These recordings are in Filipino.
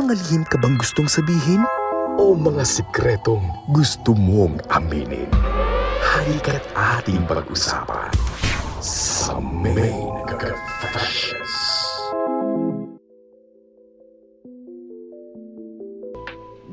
mga lihim ka bang gustong sabihin? O mga sikretong gusto mong aminin? Halika't ating pag-usapan sa Main Confessions.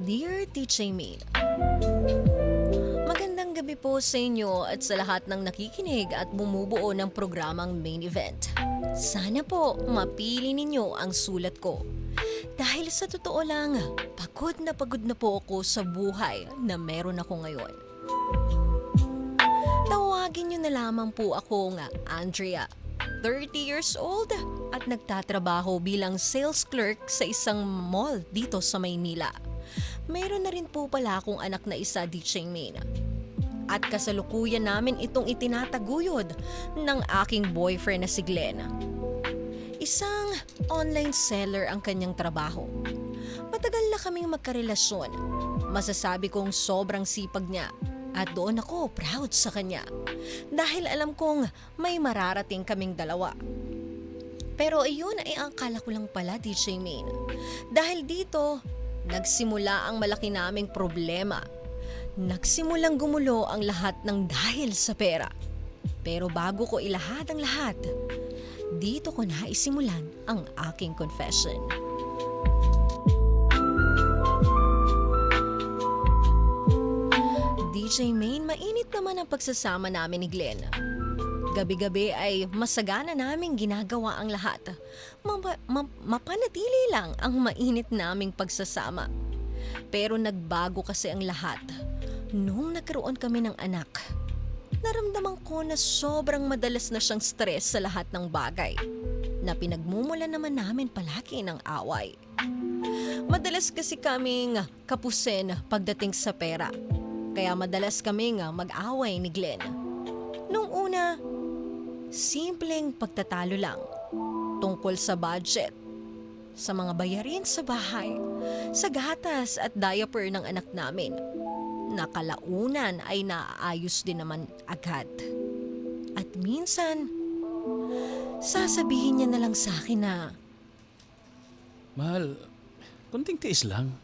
Dear Teacher Main, magandang gabi po sa inyo at sa lahat ng nakikinig at bumubuo ng programang Main Event. Sana po mapili ninyo ang sulat ko. Dahil sa totoo lang, pagod na po ako sa buhay na meron ako ngayon. Tawagin nyo na lamang po ako nga Andrea, 30 years old at nagtatrabaho bilang sales clerk sa isang mall dito sa Maynila. Mayroon na rin po pala akong anak na isa, DJ Main. At kasalukuyan namin itong itinataguyod ng aking boyfriend na si Glenn. Isang online seller ang kanyang trabaho. Matagal na kaming magkarelasyon. Masasabi kong sobrang sipag niya at doon ako proud sa kanya. Dahil alam kong may mararating kaming dalawa. Pero iyon ay ang akala ko lang pala, DJ Main. Dahil dito, nagsimula ang malaki naming problema. Nagsimulang gumulo ang lahat ng dahil sa pera. Pero bago ko ilahad ang lahat, dito ko na isimulan ang aking confession. DJ Main, mainit naman ang pagsasama namin ni Glenn. Gabi-gabi ay masagana naming ginagawa ang lahat. Mapanatili lang ang mainit naming pagsasama. Pero nagbago kasi ang lahat. Nung nagkaroon kami ng anak, naramdaman ko na sobrang madalas na siyang stress sa lahat ng bagay, na pinagmumulan naman namin palagi ng away. Madalas kasi kaming kapusin pagdating sa pera, kaya madalas kaming mag-away ni Glenn. Nung una, simpleng pagtatalo lang tungkol sa budget, sa mga bayarin sa bahay, sa gatas at diaper ng anak namin. Nakalaunan ay naaayos din naman agad. At minsan, sasabihin niya na lang sa akin na, Mahal, konting tiis lang.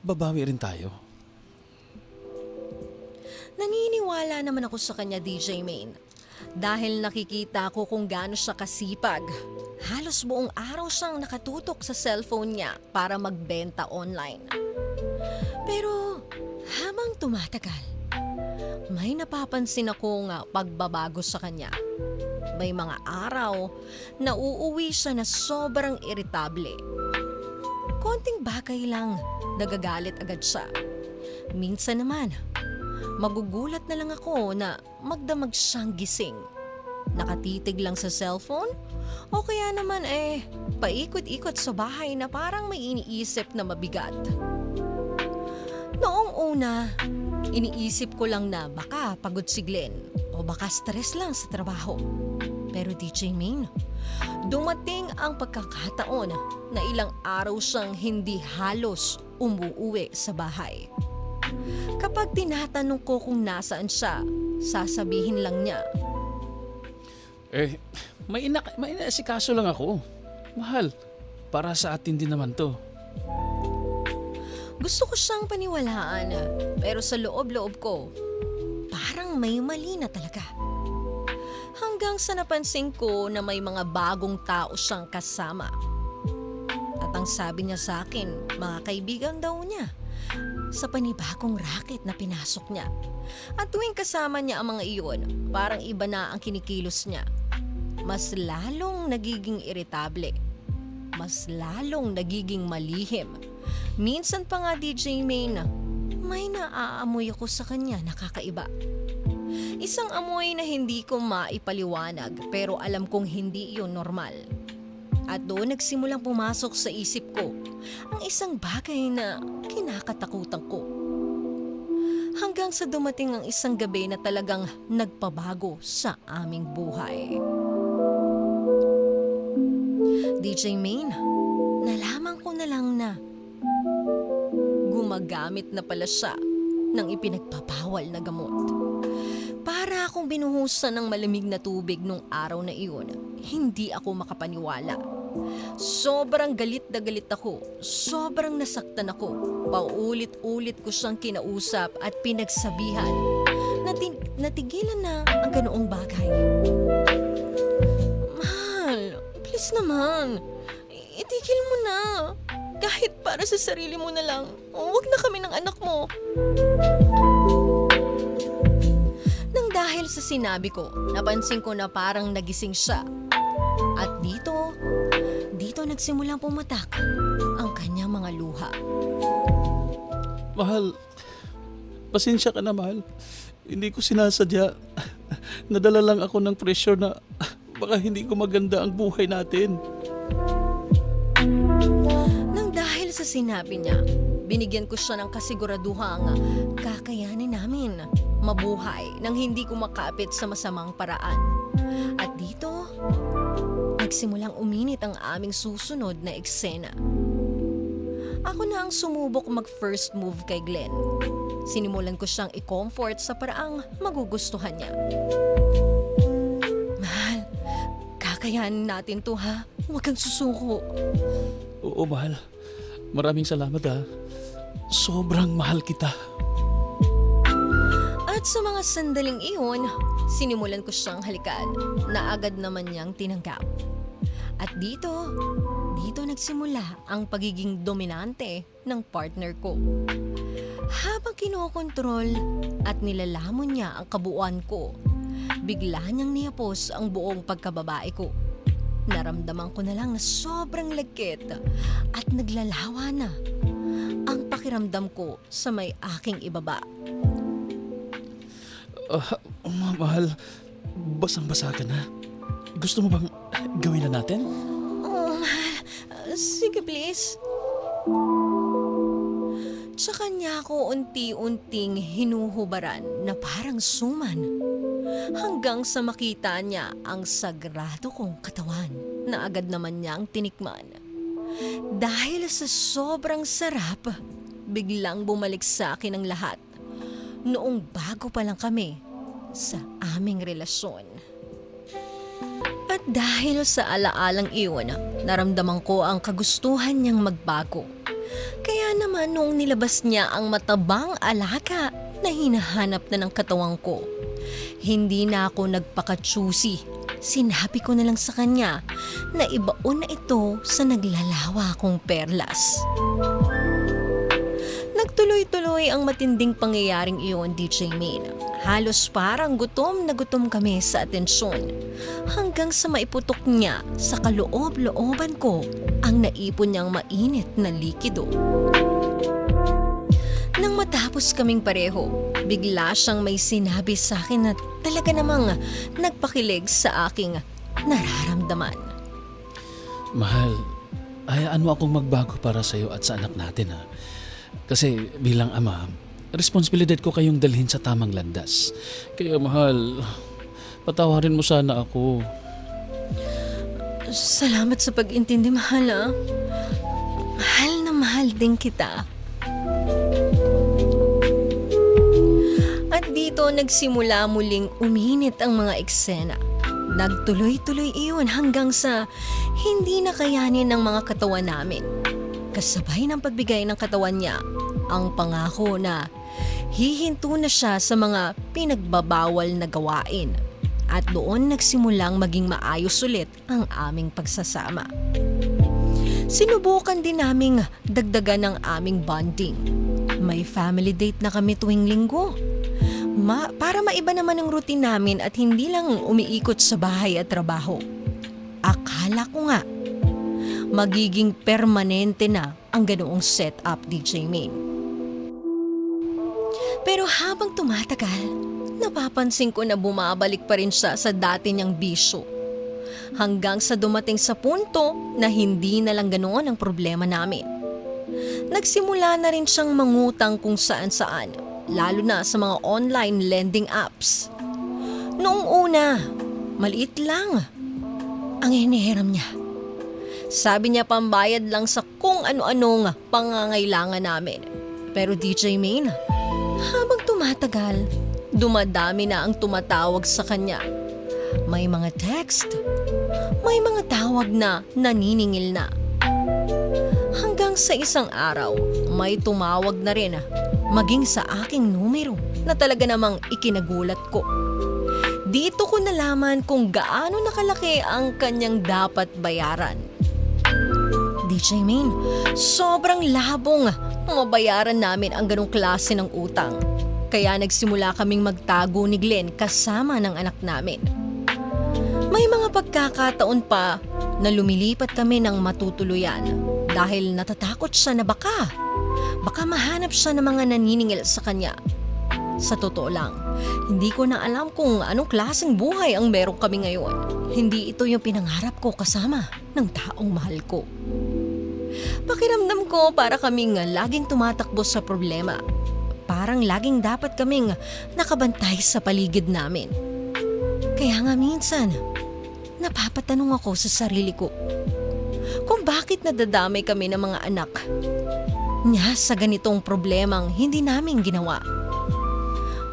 Babawi rin tayo. naniniwala naman ako sa kanya, DJ Main. Dahil nakikita ko kung gaano siya kasipag. Halos buong araw siyang nakatutok sa cellphone niya para magbenta online. Pero habang tumatagal, may napapansin akong pagbabago sa kanya. May mga araw na uuwi siya na sobrang iritable. Konting bagay lang, nagagalit agad siya. Minsan naman, magugulat na lang ako na magdamag siyang gising. Nakatitig lang sa cellphone o kaya naman paikot-ikot sa bahay na parang may iniisip na mabigat. Noong una, iniisip ko lang na baka pagod si Glenn o baka stress lang sa trabaho. Pero DJ Main, dumating ang pagkakataon na ilang araw siyang hindi halos umuuwi sa bahay. Kapag tinatanong ko kung nasaan siya, sasabihin lang niya, May inaasikaso lang ako. Mahal, para sa atin din naman to. gusto ko siyang paniwalaan, pero sa loob-loob ko, parang may mali na talaga. Hanggang sa napansin ko na may mga bagong tao siyang kasama. At ang sabi niya sa akin, mga kaibigan daw niya, sa panibagong racket na pinasok niya. At tuwing kasama niya ang mga iyon, parang iba na ang kinikilos niya. Mas lalong nagiging iritable. Mas lalong nagiging malihim. Minsan pa nga, DJ Main, may naaamoy ako sa kanya na kakaiba. Isang amoy na hindi ko maipaliwanag pero alam kong hindi iyon normal. At doon nagsimulang pumasok sa isip ko ang isang bagay na kinakatakutan ko. Hanggang sa dumating ang isang gabi na talagang nagpabago sa aming buhay. DJ Main, nalaman ko na lang na gumagamit na pala siya ng ipinagpapawal na gamot. Para akong binuhusan ng malamig na tubig nung araw na iyon, hindi ako makapaniwala. Sobrang galit na galit ako. Sobrang nasaktan ako. Paulit-ulit ko siyang kinausap at pinagsabihan. Natigilan na ang ganoong bagay. Mahal, please naman. Itigil mo na. Kahit para sa sarili mo na lang. Huwag na kami ng anak mo. Nang dahil sa sinabi ko, napansin ko na parang nagising siya. At dito nagsimulang pumatak ang kanyang mga luha. Mahal, pasensya ka na, mahal. Hindi ko sinasadya. Nadala lang ako ng pressure na baka hindi ko maganda ang buhay natin. Nang dahil sa sinabi niya, binigyan ko siya ng kasiguraduhang kakayanin namin mabuhay nang hindi ko makapit sa masamang paraan. At dito, nagsimulang uminit ang aming susunod na eksena. Ako na ang sumubok mag-first move kay Glenn. Sinimulan ko siyang i-comfort sa paraang magugustuhan niya. Mahal, kakayanin natin to ha. Huwag kang susuko. Oo, mahal. Maraming salamat ha. Sobrang mahal kita. At sa mga sandaling iyon, sinimulan ko siyang halikan na agad naman niyang tinanggap. At dito nagsimula ang pagiging dominante ng partner ko. Habang kinokontrol at nilalamon niya ang kabuuan ko, bigla niyang niyapos ang buong pagkababae ko. Naramdaman ko na lang na sobrang lagkit at naglalawa na ang pakiramdam ko sa may aking ibaba. Mahal, basang-basa ka na. Gusto mo bang gawin na natin? Oh, mahal. Sige, please. Tsaka niya ako unti-unting hinuhubaran na parang suman. Hanggang sa makita niya ang sagrado kong katawan na agad naman niyang tinikman. Dahil sa sobrang sarap, biglang bumalik sa akin ang lahat. Noong bago pa lang kami sa aming relasyon. At dahil sa alaalang iyon, naramdaman ko ang kagustuhan niyang magbago. Kaya naman noong nilabas niya ang matabang alaga na hinahanap na ng katawang ko, hindi na ako nagpaka-choosy. Sinabi ko na lang sa kanya na ibaon na ito sa naglalawa kong perlas. Nagtuloy-tuloy ang matinding pangyayaring iyon, DJ Main. Halos parang gutom na gutom kami sa atensyon. Hanggang sa maiputok niya sa kaloob-looban ko ang naipon niyang mainit na likido. Nang matapos kaming pareho, bigla siyang may sinabi sa akin na talaga namang nagpakilig sa aking nararamdaman. Mahal, hayaan mo akong magbago para sa'yo at sa anak natin ha. Kasi bilang ama, responsibilidad ko kayong dalhin sa tamang landas. Kaya mahal, patawarin mo sana ako. Salamat sa pag-intindi, mahal ha. Mahal na mahal din kita. At dito nagsimula muling uminit ang mga eksena. Nagtuloy-tuloy iyon hanggang sa hindi na kayanin ng mga katawan namin. Kasabay ng pagbigay ng katawan niya, ang pangako na hihinto na siya sa mga pinagbabawal na gawain. At doon nagsimulang maging maayos ulit ang aming pagsasama. Sinubukan din naming dagdagan ng aming bonding. May family date na kami tuwing linggo. Para maiba naman ang routine namin at hindi lang umiikot sa bahay at trabaho. Akala ko nga, magiging permanente na ang ganoong setup, DJ Main. Pero habang tumatagal, napapansin ko na bumabalik pa rin siya sa dati niyang bisyo. Hanggang sa dumating sa punto na hindi na lang ganoon ang problema namin. Nagsimula na rin siyang mangutang kung saan-saan, lalo na sa mga online lending apps. Noong una, maliit lang ang hinihiram niya. Sabi niya pambayad lang sa kung ano-anong pangangailangan namin. Pero DJ Main, habang tumatagal, dumadami na ang tumatawag sa kanya. May mga text, May mga tawag na naniningil na. Hanggang sa isang araw, may tumawag na rin maging sa aking numero na talaga namang ikinagulat ko. Dito ko nalaman kung gaano nakalaki ang kanyang dapat bayaran. DJ Main, sobrang labong mabayaran namin ang ganong klase ng utang. Kaya nagsimula kaming magtago ni Glenn kasama ng anak namin. May mga pagkakataon pa na lumilipat kami ng matutuluyan dahil natatakot siya na baka mahanap siya ng mga naniningil sa kanya. Sa totoo lang, hindi ko na alam kung anong klaseng buhay ang meron kami ngayon. Hindi ito yung pinangarap ko kasama ng taong mahal ko. Pakiramdam ko para kaming laging tumatakbo sa problema. Parang laging dapat kaming nakabantay sa paligid namin. Kaya nga minsan, napapatanong ako sa sarili ko kung bakit nadadamay kami ng mga anak niya sa ganitong problemang hindi namin ginawa.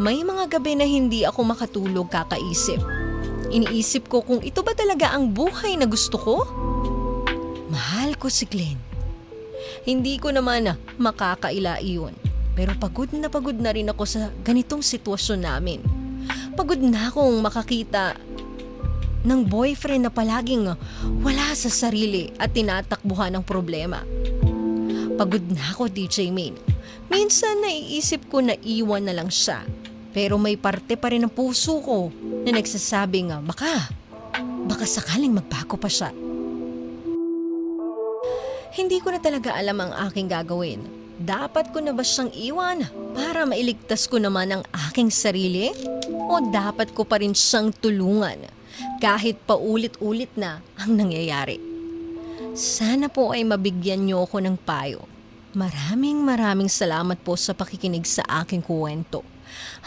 May mga gabi na hindi ako makatulog kakaisip. Iniisip ko kung ito ba talaga ang buhay na gusto ko? Mahal ko si Glenn. Hindi ko naman makakaila iyon. Pero pagod na rin ako sa ganitong sitwasyon namin. Pagod na akong makakita ng boyfriend na palaging wala sa sarili at tinatakbuhan ng problema. Pagod na ako, DJ Main. Minsan naiisip ko na iwan na lang siya. Pero may parte pa rin ng puso ko na nagsasabing baka sakaling magbago pa siya. Hindi ko na talaga alam ang aking gagawin. Dapat ko na ba siyang iwan para mailigtas ko naman ang aking sarili? O dapat ko pa rin siyang tulungan kahit paulit-ulit na ang nangyayari? Sana po ay mabigyan niyo ako ng payo. Maraming salamat po sa pakikinig sa aking kwento.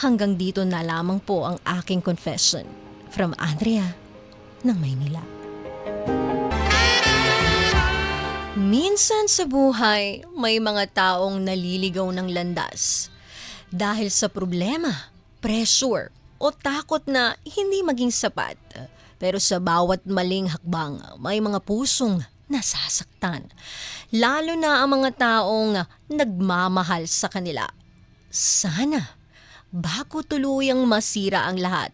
Hanggang dito na lamang po ang aking confession. From Andrea ng Maynila. Minsan sa buhay, may mga taong naliligaw ng landas. Dahil sa problema, pressure, o takot na hindi maging sapat. Pero sa bawat maling hakbang, may mga pusong nasasaktan. Lalo na ang mga taong nagmamahal sa kanila. Sana, bago tuluyang masira ang lahat,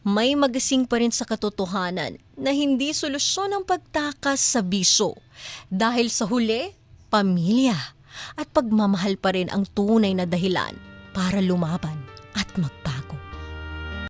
may magasing pa rin sa katotohanan na hindi solusyon ang pagtakas sa bisyo. Dahil sa huli, pamilya at pagmamahal pa rin ang tunay na dahilan para lumaban at magbago.